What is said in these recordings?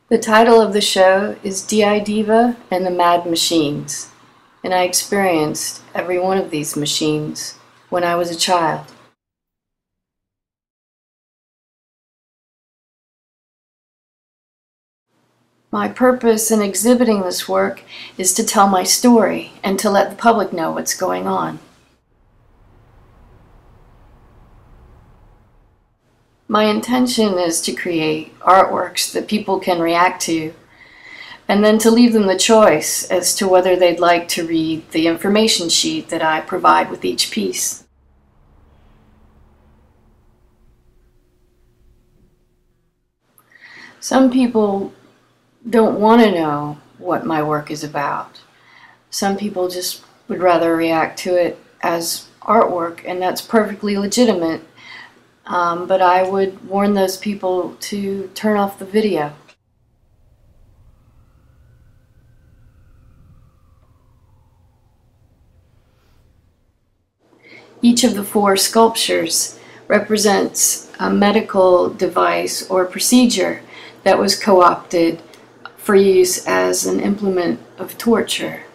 The title of the show is DIDiva and the Mad Machines, and I experienced every one of these machines when I was a child. My purpose in exhibiting this work is to tell my story and to let the public know what's going on. My intention is to create artworks that people can react to, and then to leave them the choice as to whether they'd like to read the information sheet that I provide with each piece. Some people don't want to know what my work is about. Some people just would rather react to it as artwork, and that's perfectly legitimate. But I would warn those people to turn off the video. Each of the 4 sculptures represents a medical device or procedure that was co-opted for use as an implement of torture.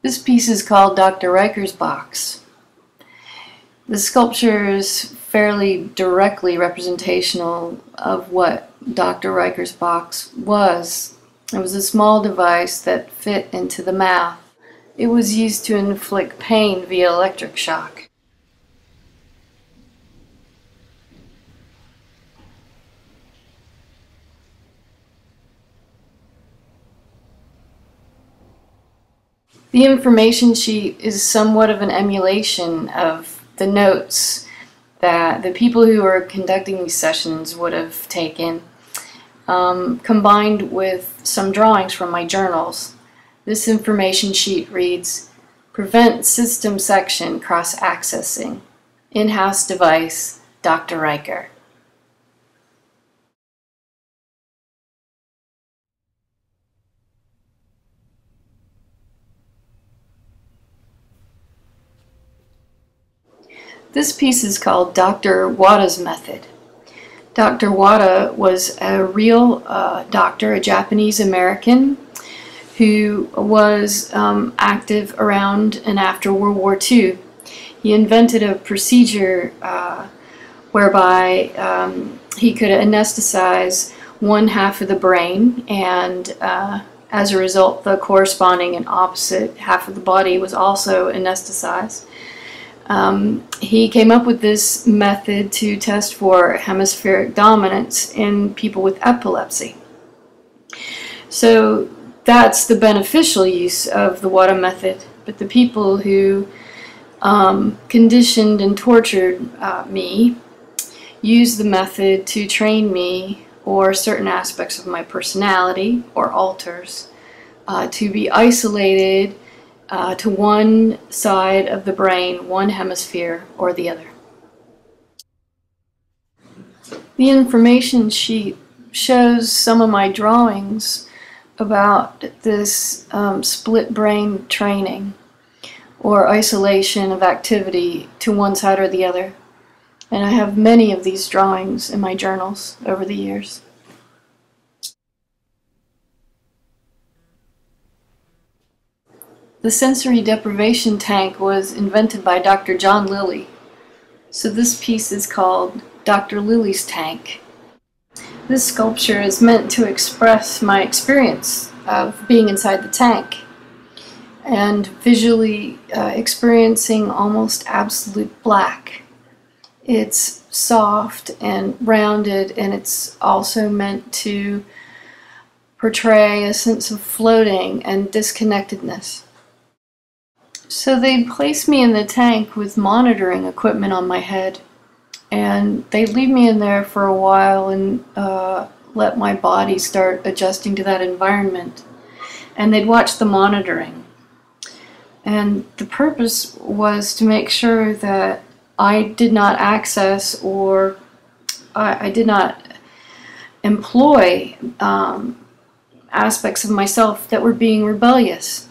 This piece is called Dr. Riker's box. The sculpture is fairly directly representational of what Dr. Riker's box was. It was a small device that fit into the mouth. It was used to inflict pain via electric shock. The information sheet is somewhat of an emulation of the notes that the people who are conducting these sessions would have taken, combined with some drawings from my journals. This information sheet reads, "Prevent system section cross-accessing. In-house device, Dr. Riker." This piece is called Dr. Wada's method. Dr. Wada was a real doctor, a Japanese American, who was active around and after World War II. He invented a procedure whereby he could anesthetize one half of the brain, and as a result, the corresponding and opposite half of the body was also anesthetized. He came up with this method to test for hemispheric dominance in people with epilepsy. So that's the beneficial use of the Wada method, but the people who conditioned and tortured me used the method to train me, or certain aspects of my personality, or alters, to be isolated to one side of the brain, one hemisphere or the other. The information sheet shows some of my drawings about this split brain training or isolation of activity to one side or the other. And I have many of these drawings in my journals over the years. The sensory deprivation tank was invented by Dr. John Lilly. So this piece is called Dr. Lilly's tank. This sculpture is meant to express my experience of being inside the tank and visually experiencing almost absolute black. It's soft and rounded, and it's also meant to portray a sense of floating and disconnectedness. So they'd place me in the tank with monitoring equipment on my head, and they'd leave me in there for a while and let my body start adjusting to that environment. And they'd watch the monitoring. And the purpose was to make sure that I did not access or I did not employ aspects of myself that were being rebellious.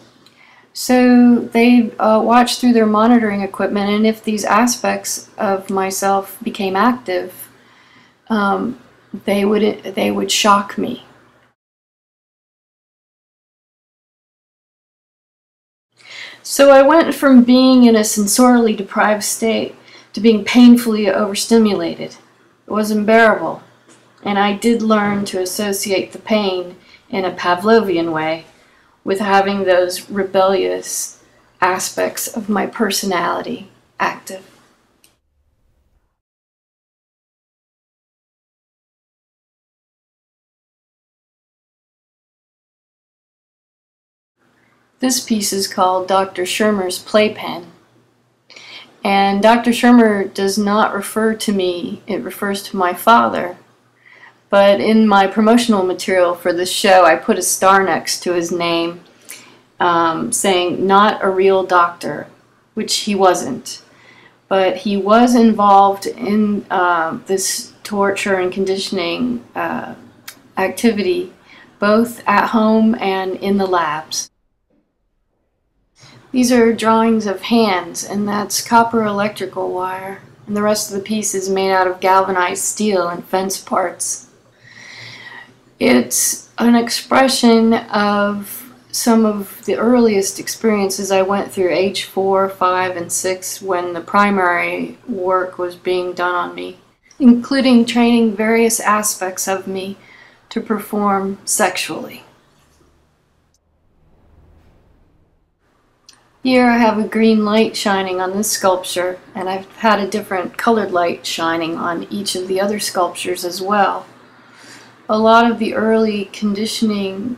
So they watched through their monitoring equipment, and if these aspects of myself became active, they would shock me. So I went from being in a sensorially deprived state to being painfully overstimulated. It was unbearable, and I did learn to associate the pain in a Pavlovian way with having those rebellious aspects of my personality active. This piece is called Dr. Schirmer's Playpen. And Dr. Schirmer does not refer to me, it refers to my father. But in my promotional material for this show, I put a star next to his name saying, not a real doctor, which he wasn't. But he was involved in this torture and conditioning activity, both at home and in the labs. These are drawings of hands, and that's copper electrical wire, and the rest of the piece is made out of galvanized steel and fence parts. It's an expression of some of the earliest experiences I went through, age 4, 5, and 6, when the primary work was being done on me, including training various aspects of me to perform sexually. Here I have a green light shining on this sculpture, and I've had a different colored light shining on each of the other sculptures as well. A lot of the early conditioning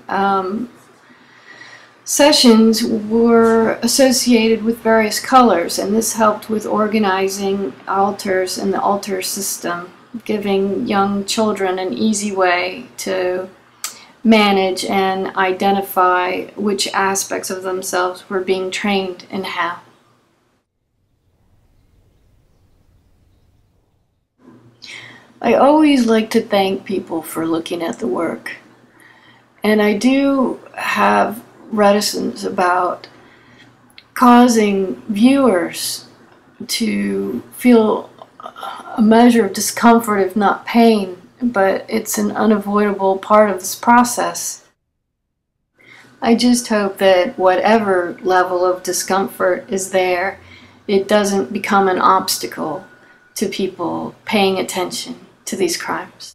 sessions were associated with various colors, and this helped with organizing altars and the altar system, giving young children an easy way to manage and identify which aspects of themselves were being trained and how. I always like to thank people for looking at the work, and I do have reticence about causing viewers to feel a measure of discomfort, if not pain, but it's an unavoidable part of this process. I just hope that whatever level of discomfort is there, it doesn't become an obstacle to people paying attention to these crimes.